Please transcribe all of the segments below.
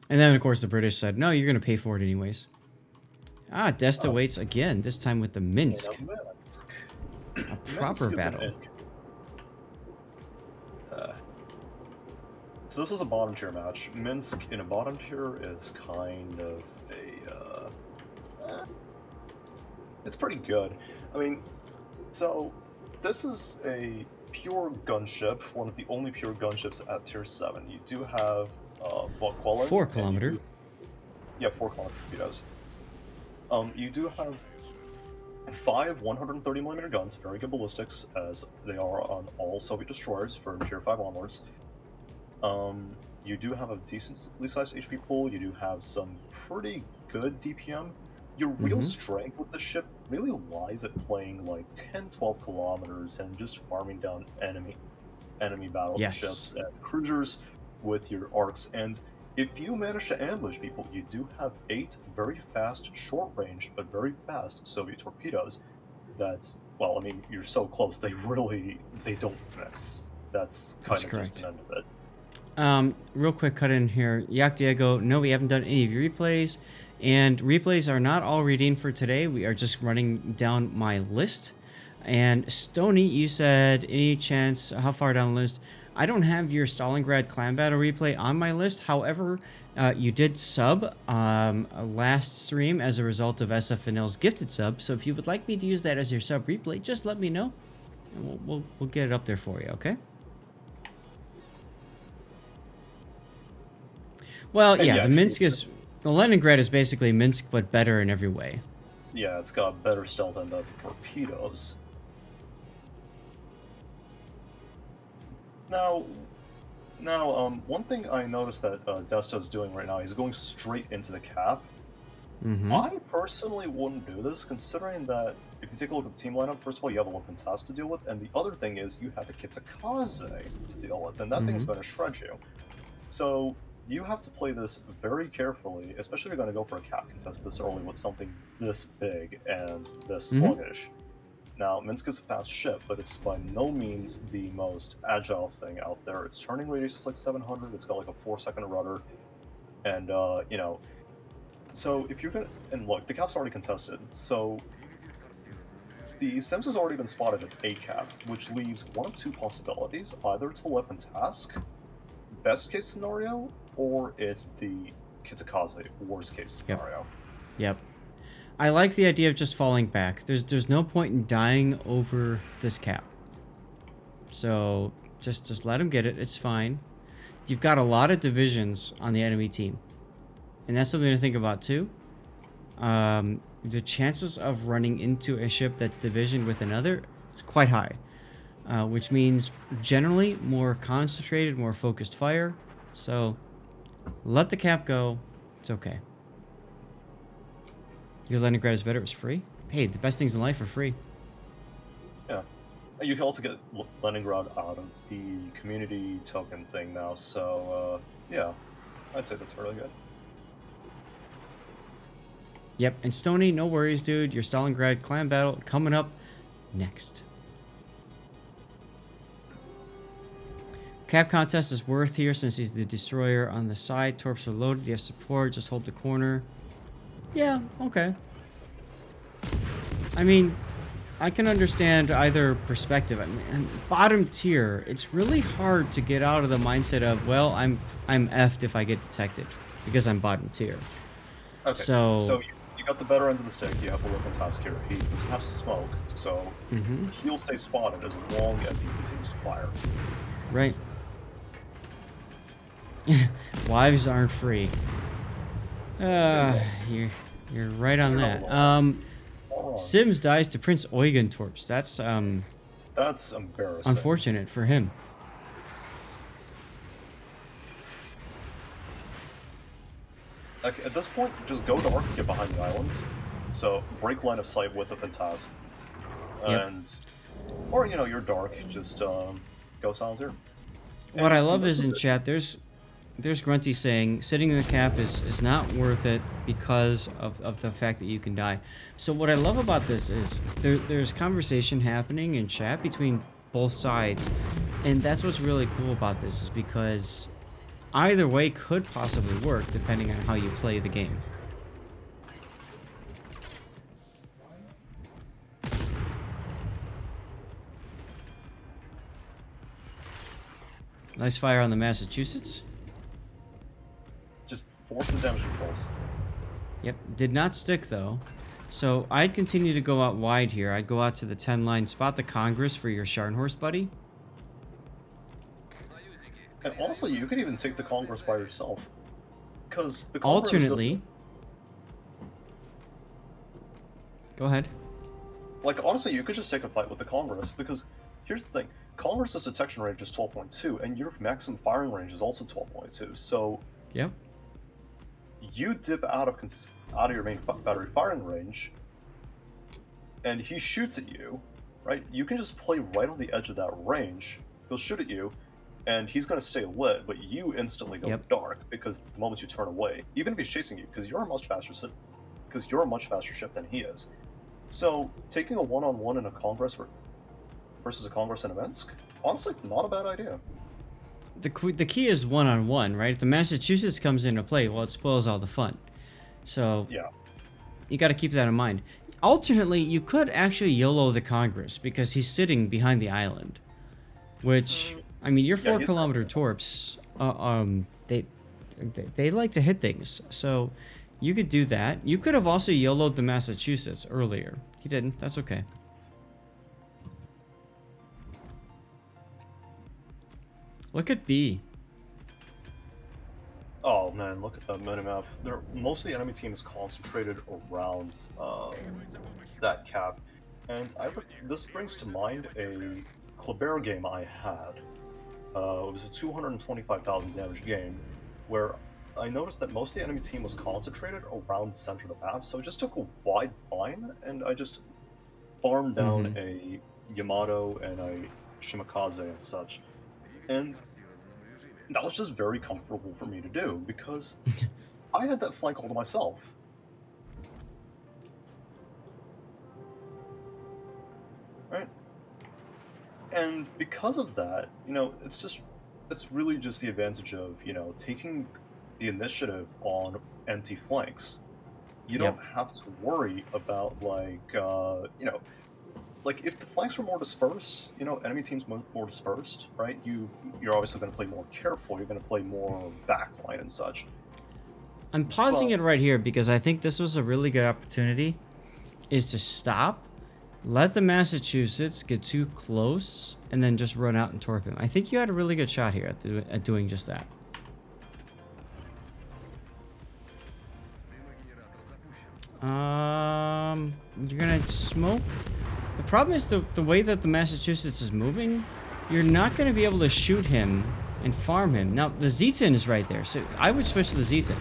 And then, of course, the British said, no, you're going to pay for it anyways. Ah, destawaits again, this time with the Minsk. Minsk. A proper Minsk is battle. So this is a bottom tier match. Minsk in a bottom tier is kind of it's pretty good. I mean, so this is a pure gunship, one of the only pure gunships at tier 7. You do have Volquellen. 4 kilometer. Yeah, 4 kilometer torpedoes. You do have 5 130mm guns, very good ballistics, as they are on all Soviet destroyers for tier 5 onwards. You do have a decently sized HP pool, you do have some pretty good DPM. Your real strength with the ship really lies at playing like 10-12 kilometers and just farming down enemy battle ships and cruisers with your arcs. And if you manage to ambush people, you do have 8 very fast, short range, but very fast Soviet torpedoes that, well, I mean, you're so close, they don't miss. That's kind of just an end of it. Real quick cut in here. Yak Diego, no, we haven't done any of your replays. And replays are not all reading for today. We are just running down my list. And Stony, you said, any chance, how far down the list? I don't have your Stalingrad clan battle replay on my list. However, you did sub last stream as a result of SFNL's gifted sub. So if you would like me to use that as your sub replay, just let me know. And we'll get it up there for you, okay? Well, yeah, the Minsk is... The Leningrad is basically Minsk, but better in every way. Yeah, it's got better stealth than the torpedoes. Now, one thing I noticed that Desta's doing right now, he's going straight into the cap. I personally wouldn't do this, considering that if you take a look at the team lineup, first of all, you have a Lufthansa to deal with, and the other thing is you have a Kitakaze to deal with, and that thing's going to shred you. So you have to play this very carefully, especially if you're going to go for a cap contest this early with something this big and this sluggish. Now, Minsk is a fast ship, but it's by no means the most agile thing out there. Its turning radius is like 700, it's got like a 4-second rudder, and, you know, so if you're going to, and look, the cap's already contested, so the Sims has already been spotted at A cap, which leaves one of 2 possibilities. Either it's the Left task, best case scenario, or it's the Kitakaze, worst case scenario. Yep. I like the idea of just falling back. There's no point in dying over this cap. So just let him get it. It's fine. You've got a lot of divisions on the enemy team, and that's something to think about too. The chances of running into a ship that's divisioned with another is quite high, which means generally more concentrated, more focused fire. So let the cap go. It's okay. Your Leningrad is better. It was free. Hey, the best things in life are free. Yeah. You can also get Leningrad out of the community token thing now. So, yeah. I'd say that's really good. Yep. And Stony, no worries, dude. Your Stalingrad clan battle coming up next. Cap contest is worth here since he's the destroyer on the side. Torps are loaded. You have support. Just hold the corner. Yeah, okay. I mean, I can understand either perspective. I mean, bottom tier, it's really hard to get out of the mindset of, well, I'm effed if I get detected because I'm bottom tier. Okay. So you got the better end of the stick. You have a weapon task here. He doesn't have smoke, so he'll stay spotted as long as he continues to fire. Right. Wives aren't free. You're right on that. Sims dies to Prince Eugen Torps. That's embarrassing. Unfortunate for him. Okay, at this point, just go dark and get behind the islands. So break line of sight with a Fantas. And or you know, you're dark, just go silent here. What I love is in chat there's Grunty saying sitting in the cap is not worth it because of the fact that you can die. So what I love about this is there's conversation happening in chat between both sides, and that's what's really cool about this is because either way could possibly work depending on how you play the game. Nice fire on the Massachusetts. Just force the damage controls. Yep, did not stick though. So I'd continue to go out wide here. I'd go out to the 10 line, spot the Congress for your Scharnhorst buddy. And honestly, you could even take the Congress by yourself. Because the Congress alternately... Go ahead. Like, honestly, you could just take a fight with the Congress, because here's the thing. Congress's detection range is 12.2, and your maximum firing range is also 12.2, so... Yep. You dip out of your main battery firing range, and he shoots at you, right? You can just play right on the edge of that range. He'll shoot at you, and he's going to stay lit, but you instantly go dark because the moment you turn away, even if he's chasing you, because you're a much faster ship than he is. So taking a one-on-one in a Congress versus a Congress in a Minsk, honestly, not a bad idea. The key is one-on-one, right? If the Massachusetts comes into play, well, it spoils all the fun. So yeah, you got to keep that in mind. Alternately, you could actually YOLO the Congress because he's sitting behind the island, which I mean, your 4-kilometer torps, they like to hit things, so you could do that. You could have also YOLO'd the Massachusetts earlier. He didn't. That's okay. Look at B. Oh man, look at the minimap. Most of the enemy team is concentrated around that cap, and this brings to mind a Kleber game I had. It was a 225,000 damage game, where I noticed that most of the enemy team was concentrated around the center of the map, so I just took a wide line, and I just farmed down a Yamato and a Shimakaze and such. And that was just very comfortable for me to do, because I had that flank all to myself. Right? And because of that, you know, it's really just the advantage of, you know, taking the initiative on empty flanks. You don't have to worry about, like, you know, like, if the flanks were more dispersed, you know, enemy teams more dispersed, right? You're obviously going to play more careful. You're going to play more backline and such. I'm pausing it right here because I think this was a really good opportunity, is to stop, let the Massachusetts get too close, and then just run out and torp him. I think you had a really good shot here at doing just that. You're gonna smoke. The problem is the way that the Massachusetts is moving, you're not gonna be able to shoot him and farm him. Now, the Zeton is right there, so I would switch to the Zeton.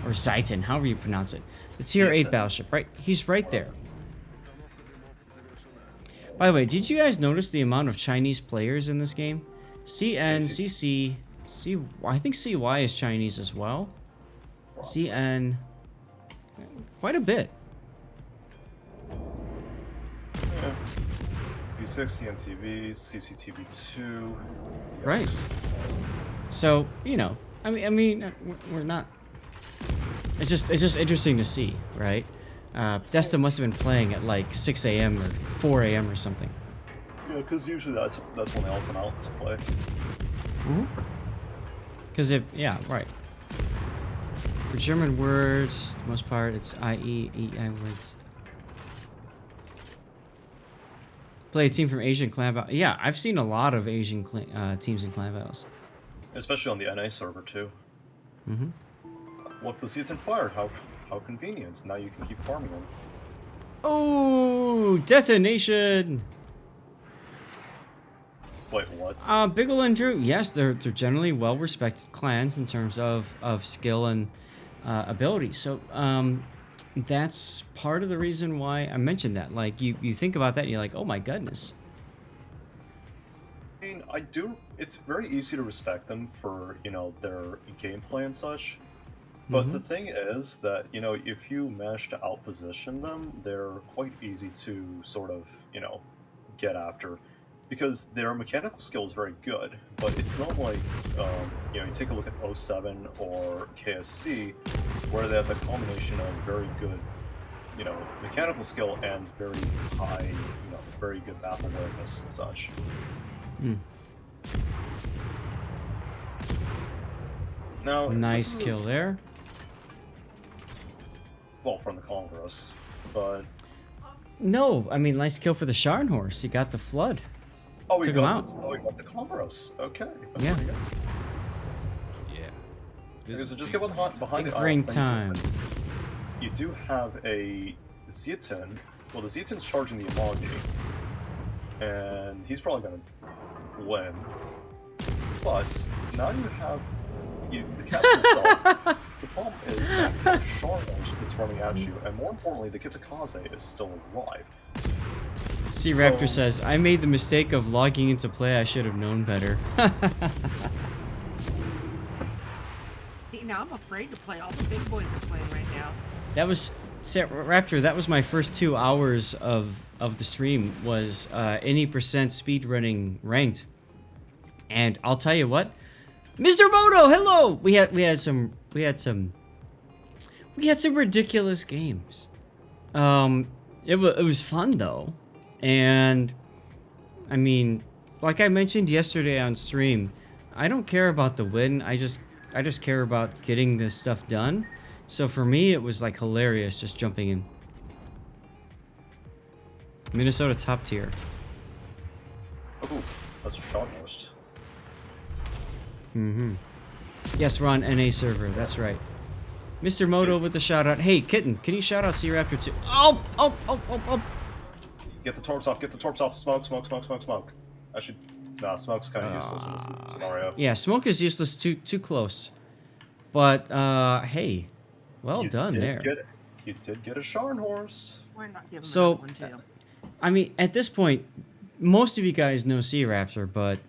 Or Zeton, however you pronounce it. The Tier 8 battleship, right? He's right there. By the way, did you guys notice the amount of Chinese players in this game? CN, CC, I think CY is Chinese as well. CN, quite a bit. Yeah. B6, CNTV, CCTV2. Right. So, you know, I mean, we're not. It's just interesting to see, right? Desta must have been playing at like 6 a.m. or 4 a.m. or something. Yeah, because usually that's when they all come out to play. Because yeah, right. For German words, the most part, it's IE, EI words. Play a team from Asian clan battle. Yeah, I've seen a lot of Asian teams in clan battles. Especially on the NA server too. What the Zeton fired? How convenient. Now you can keep farming them. Oh, detonation! Wait, what? Biggle and Drew, yes, they're generally well-respected clans in terms of skill and ability. So that's part of the reason why I mentioned that. Like, you think about that and you're like, oh my goodness. I mean, it's very easy to respect them for, you know, their gameplay and such. But the thing is that, you know, if you manage to outposition them, they're quite easy to sort of, you know, get after. because their mechanical skill is very good, but it's not like, you take a look at O7 or KSC, where they have the combination of very good, mechanical skill and very high, very good map awareness and such. Hmm. Now, Nice kill there. Well, from the Congress, but... No, I mean, nice kill for the Scharnhorst. He got the flood. Oh, we Took him got out. we got the Congress. Okay. Yeah. Okay, so just get behind the Ring island. time. You do have a Zieten. Well, the Zieten's charging the Amagi, and he's probably going to win. But now you have the captain itself. The problem is that you have Shards that's running at you, and more importantly, the Kitakaze is still alive. See, Raptor says, I made the mistake of logging into play. I should have known better. See, now I'm afraid to play. All the big boys are playing right now. That was... Raptor, that was my first 2 hours of the stream, was any percent speedrunning ranked. And I'll tell you what, Mr. Moto, hello! We had some ridiculous games. It was fun though. And I mean, like I mentioned yesterday on stream, I don't care about the win. I just care about getting this stuff done. So for me, it was like hilarious just jumping in. Minnesota top tier. Oh, that's a shot most. Mm-hmm. Yes, we're on NA server. That's right. Mr. Moto with the shout out. Hey, Kitten, can you shout out C-Raptor too? Oh! Get the torps off. Get the torps off. Smoke. Nah, smoke's kind of useless in this scenario. Yeah, smoke is useless. Too close. But hey, well done there. You did get a Scharnhorst. Why not give him So, one too? I mean, at this point, most of you guys know C-Raptor, but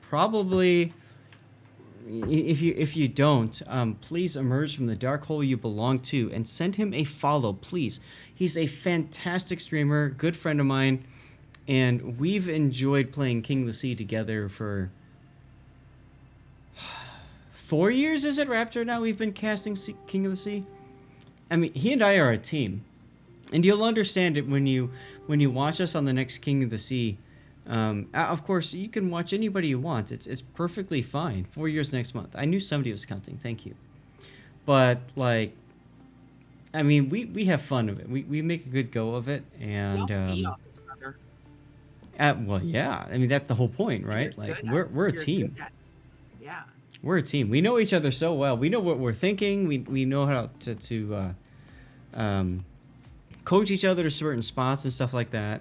probably if you don't, please emerge from the dark hole you belong to and send him a follow, please. He's a fantastic streamer, good friend of mine, and we've enjoyed playing King of the Sea together for 4 years, is it, Raptor? Now we've been casting King of the Sea. I mean, he and I are a team, and you'll understand it when you watch us on the next King of the Sea. Of course, you can watch anybody you want. It's perfectly fine. 4 years next month. I knew somebody was counting. Thank you. But like, I mean, we have fun of it. We make a good go of it, and well, yeah. I mean, that's the whole point, right? Like, we're a team. Yeah. We're a team. We know each other so well. We know what we're thinking. We know how to coach each other to certain spots and stuff like that.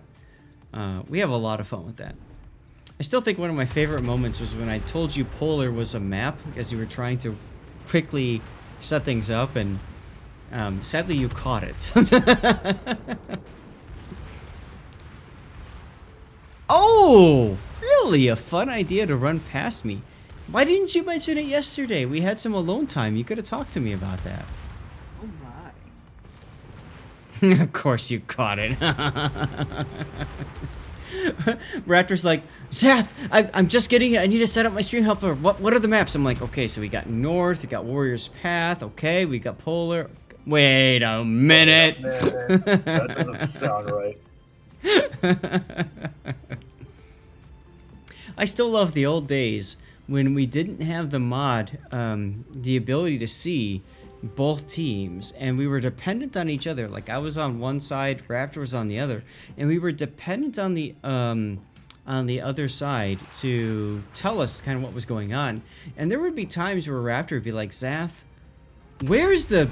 We have a lot of fun with that. I still think one of my favorite moments was when I told you Polar was a map as you were trying to quickly set things up, and sadly you caught it. Oh, really? A fun idea to run past me. Why didn't you mention it yesterday? We had some alone time. You could have talked to me about that. Oh my. Of course you caught it. Raptor's like, Zath, I'm just getting it. I need to set up my stream helper. What are the maps? I'm like, okay, so we got North, we got Warrior's Path, okay, we got Polar. Wait a minute. That doesn't sound right. I still love the old days when we didn't have the mod, the ability to see both teams, and we were dependent on each other. Like, I was on one side, Raptor was on the other, and we were dependent on the other side to tell us kind of what was going on. And there would be times where Raptor would be like, Zath, where's the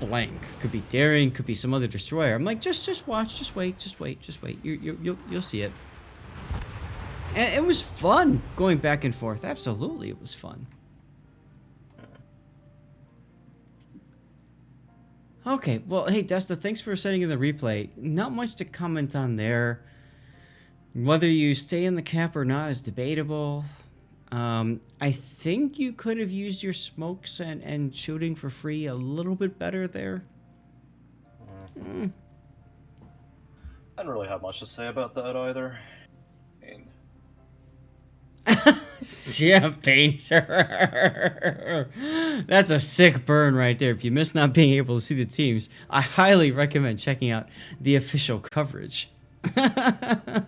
blank? Could be Daring, could be some other destroyer. I'm like, just watch, just wait. You'll see it. And it was fun going back and forth. Absolutely, it was fun. Okay, well, hey, Desta, thanks for sending in the replay. Not much to comment on there. Whether you stay in the cap or not is debatable. I think you could have used your smokes and shooting for free a little bit better there. I don't really have much to say about that either. I mean, Yeah, painter. That's a sick burn right there. If you miss not being able to see the teams, I highly recommend checking out the official coverage.